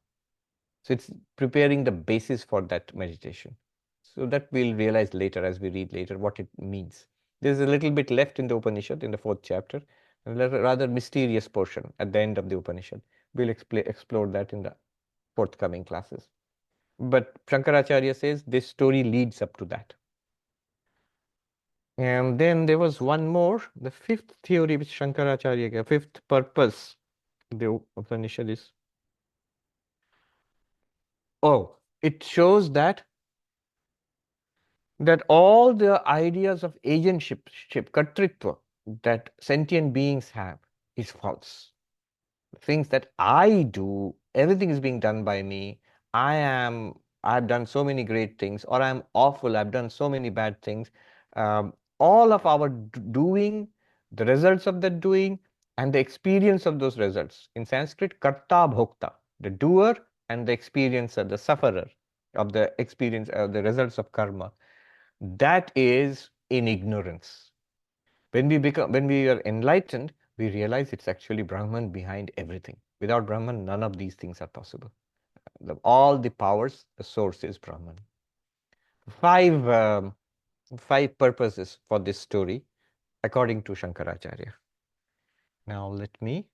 So it's preparing the basis for that meditation. So that we'll realize later as we read later what it means. There's a little bit left in the Upanishad in the fourth chapter, a rather mysterious portion at the end of the Upanishad. We'll explore that in the forthcoming classes. But Shankaracharya says this story leads up to that. And then there was one more, the fifth theory which Shankaracharya gave, fifth purpose the Upanishad is. Oh, it shows that all the ideas of agentship, kartritva, that sentient beings have is false. Things that I do, everything is being done by me. I've done so many great things, or I'm awful, I've done so many bad things. All of our doing, the results of that doing, and the experience of those results. In Sanskrit, karta bhokta, the doer and the experiencer, the sufferer of the experience, the results of karma. That is in ignorance. When we are enlightened, we realize it's actually Brahman behind everything. Without Brahman, none of these things are possible. All the powers, the source is Brahman. Five purposes for this story, according to Shankaracharya. Now let me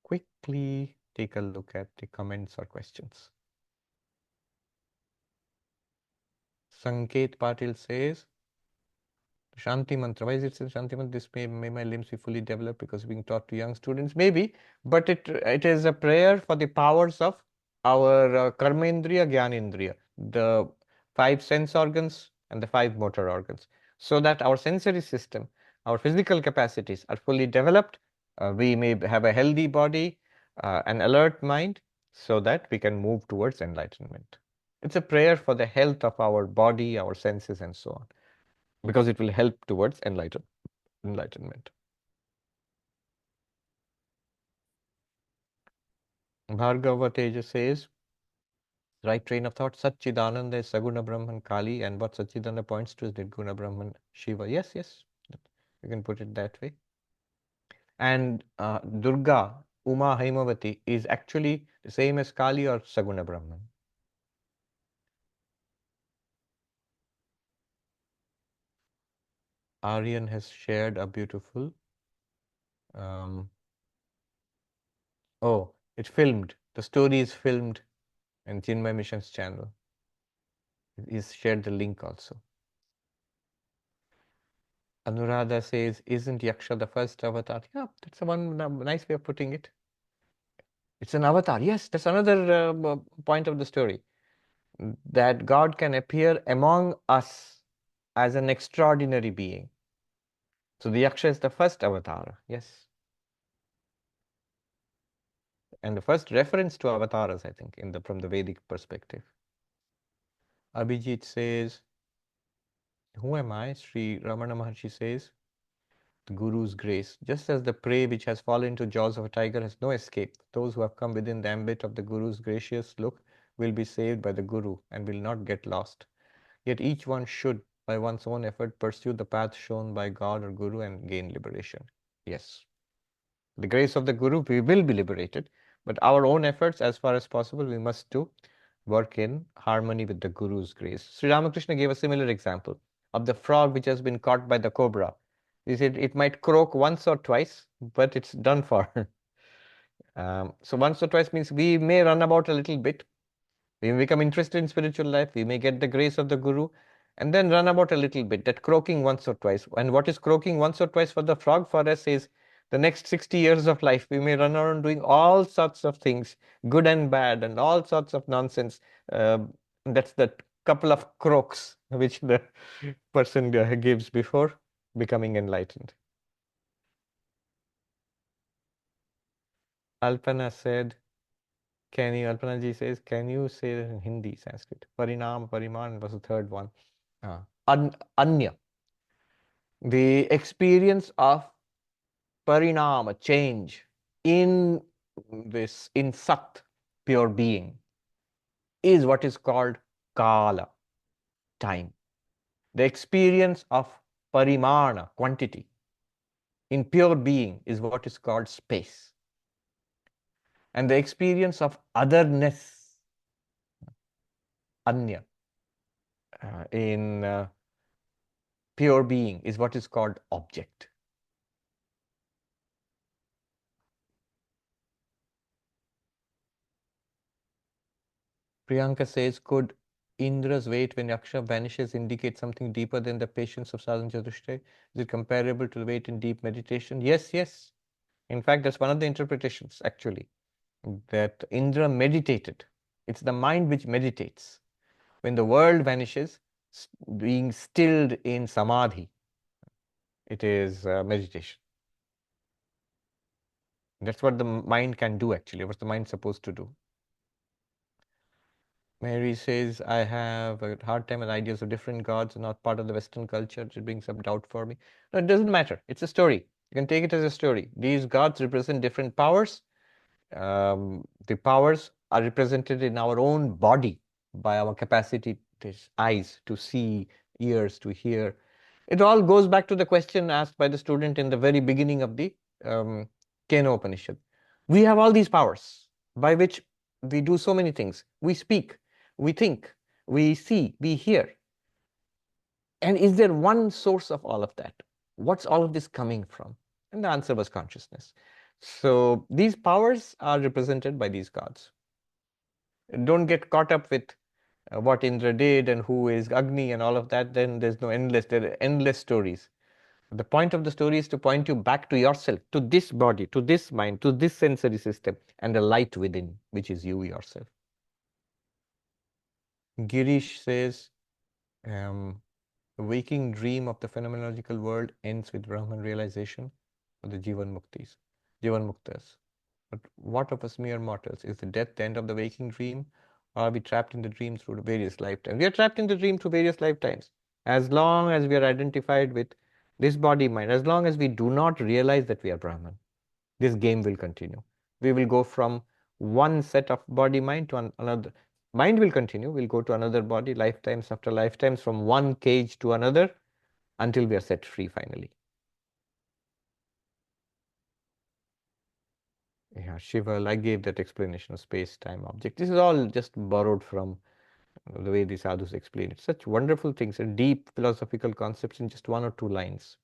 quickly take a look at the comments or questions. Sanket Patil says, Shanti Mantra. Why is it Shanti Mantra? This may my limbs be fully developed because being taught to young students. Maybe, but it is a prayer for the powers of our Karmendriya, Gyanendriya, the 5 sense organs and the 5 motor organs, so that our sensory system, our physical capacities are fully developed. We may have a healthy body, an alert mind, so that we can move towards enlightenment. It's a prayer for the health of our body, our senses, and so on, because it will help towards enlightenment. Bhargava Teja says, right train of thought, Satchidananda is Saguna Brahman Kali, and what Satchidananda points to is Nirguna Brahman Shiva. Yes, yes, you can put it that way. And Durga, Uma Haimavati, is actually the same as Kali or Saguna Brahman. Aryan has shared a beautiful, oh, it's filmed. The story is filmed in Chinmay Mission's channel. He's shared the link also. Anuradha says, isn't yaksha the first avatar? Yeah, that's one nice way of putting it. It's an avatar. Yes, that's another point of the story. That God can appear among us as an extraordinary being. So the yaksha is the first avatar. Yes. And the first reference to avatars, I think, from the Vedic perspective. Abhijit says, who am I? Sri Ramana Maharshi says, the Guru's grace. Just as the prey which has fallen into jaws of a tiger has no escape, those who have come within the ambit of the Guru's gracious look will be saved by the Guru and will not get lost. Yet each one should, by one's own effort, pursue the path shown by God or Guru and gain liberation. Yes. The grace of the Guru, we will be liberated, but our own efforts, as far as possible, we must do work in harmony with the Guru's grace. Sri Ramakrishna gave a similar example of the frog which has been caught by the cobra. He said it might croak once or twice, but it's done for. So once or twice means we may run about a little bit. We may become interested in spiritual life. We may get the grace of the Guru and then run about a little bit. That croaking once or twice. And what is croaking once or twice for the frog? For us is the next 60 years of life. We may run around doing all sorts of things, good and bad, and all sorts of nonsense. That's the couple of croaks which the person gives before becoming enlightened. Alpana said, Alpana ji says, can you say that in Hindi, Sanskrit? Parinam, Pariman was the third one. Anya. The experience of parinama, change, in in Sat, pure being, is what is called Kala, time. The experience of parimana, quantity, in pure being is what is called space. And the experience of otherness, anya, in pure being is what is called object. Priyanka says, could Indra's weight when yaksha vanishes indicate something deeper than the patience of sadhana chatushtay? Is it comparable to the weight in deep meditation? Yes, yes. In fact, that's one of the interpretations, actually, that Indra meditated. It's the mind which meditates. When the world vanishes, being stilled in samadhi, it is meditation. That's what the mind can do, actually. What's the mind supposed to do? Mary says, I have a hard time with ideas of different gods, not part of the Western culture. It brings up doubt for me. No, it doesn't matter. It's a story. You can take it as a story. These gods represent different powers. The powers are represented in our own body by our capacity, eyes to see, ears to hear. It all goes back to the question asked by the student in the very beginning of the Kena Upanishad. We have all these powers by which we do so many things. We speak, we think, we see, we hear. And is there one source of all of that? What's all of this coming from? And the answer was consciousness. So these powers are represented by these gods. Don't get caught up with what Indra did and who is Agni and all of that, then there's no endless, there are endless stories. The point of the story is to point you back to yourself, to this body, to this mind, to this sensory system, and the light within, which is you yourself. Girish says, the waking dream of the phenomenological world ends with Brahman realization of the Jivan Muktis, Jivan Muktas. But what of us mere mortals? Is the death the end of the waking dream? Or are we trapped in the dream through the various lifetimes? We are trapped in the dream through various lifetimes. As long as we are identified with this body mind, as long as we do not realize that we are Brahman, this game will continue. We will go from one set of body mind to another. Mind will continue. We'll go to another body, lifetimes after lifetimes, from one cage to another until we are set free finally. Yeah, Shiva, I gave that explanation of space-time object. This is all just borrowed from the way the sadhus explain it. Such wonderful things and deep philosophical concepts in just one or two lines.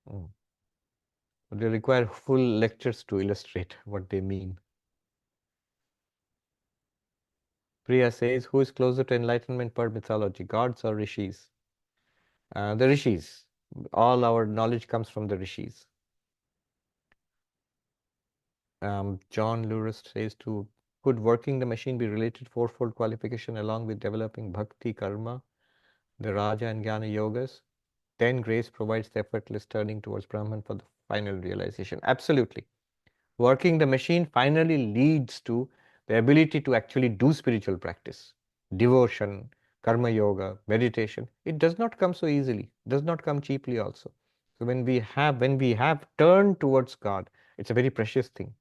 Mm. They require full lectures to illustrate what they mean. Priya says, who is closer to enlightenment per mythology, gods or rishis? The rishis. All our knowledge comes from the rishis. John Lewis says, to could working the machine be related fourfold qualification along with developing bhakti, karma, the raja and jnana yogas? Then grace provides the effortless turning towards Brahman for the final realization. Absolutely. Working the machine finally leads to the ability to actually do spiritual practice, devotion, karma yoga, meditation. It does not come so easily, does not come cheaply also. So when we have turned towards God, it's a very precious thing.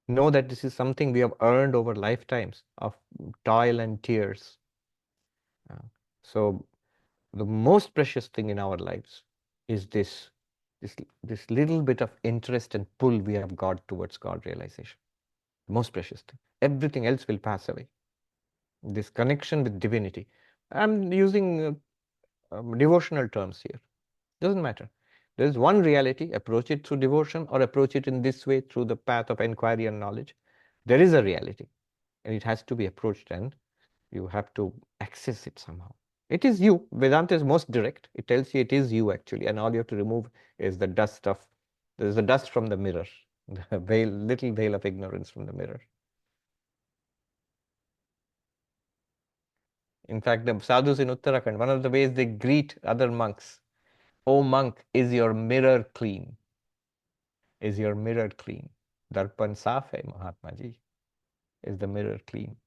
Know that this is something we have earned over lifetimes of toil and tears. Uh, So the most precious thing in our lives is this little bit of interest and pull we have got towards God realization. The most precious thing. Everything else will pass away. This connection with divinity. I'm using devotional terms here. Doesn't matter. There's one reality. Approach it through devotion or approach it in this way through the path of inquiry and knowledge. There is a reality, and it has to be approached, and you have to access it somehow. It is you. Vedanta is most direct. It tells you it is you actually, and all you have to remove is the dust of, there's the dust from the mirror, the veil, little veil of ignorance from the mirror. In fact, the sadhus in Uttarakhand, one of the ways they greet other monks, "Oh monk, is your mirror clean? Is your mirror clean? Darpan saaf hai, Mahatma ji. Is the mirror clean?"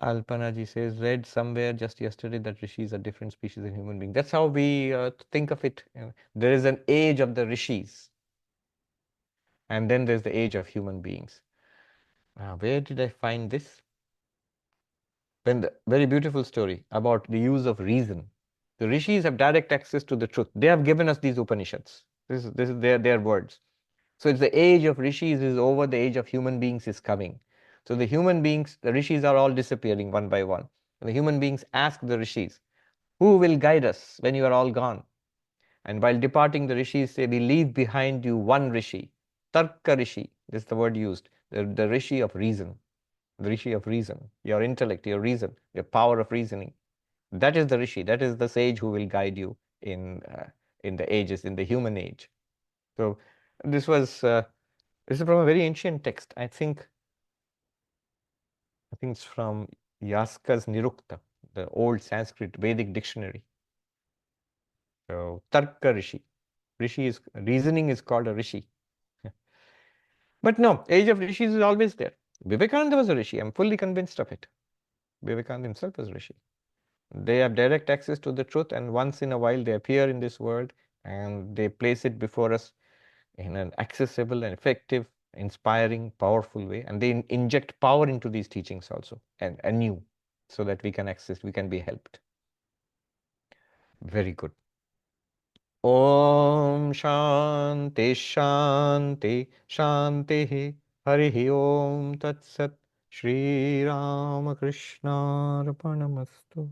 Alpana ji says, read somewhere just yesterday that rishis are different species of human beings. That's how we think of it. There is an age of the rishis, and then there's the age of human beings. Where did I find this? When the very beautiful story about the use of reason. The rishis have direct access to the truth. They have given us these Upanishads. This is their words. So it's the age of rishis is over, the age of human beings is coming. So the human beings, the rishis are all disappearing one by one. And the human beings ask the rishis, who will guide us when you are all gone? And while departing, the rishis say, we leave behind you one rishi, Tarka rishi, this is the word used, the rishi of reason, the rishi of reason, your intellect, your reason, your power of reasoning. That is the rishi, that is the sage who will guide you in the ages, in the human age. So this is from a very ancient text. I think it's from Yaska's Nirukta, the old Sanskrit Vedic dictionary. So Tarka Rishi. Rishi is reasoning is called a Rishi. But no, age of Rishis is always there. Vivekananda was a Rishi. I'm fully convinced of it. Vivekananda himself was a Rishi. They have direct access to the truth, and once in a while they appear in this world and they place it before us in an accessible and effective, inspiring, powerful way. And they inject power into these teachings also, and anew, so that we can access, we can be helped. Very good. Om Shanti Shanti Shanti Hari Om Tat Sat Shri Ramakrishna Arpanamastu.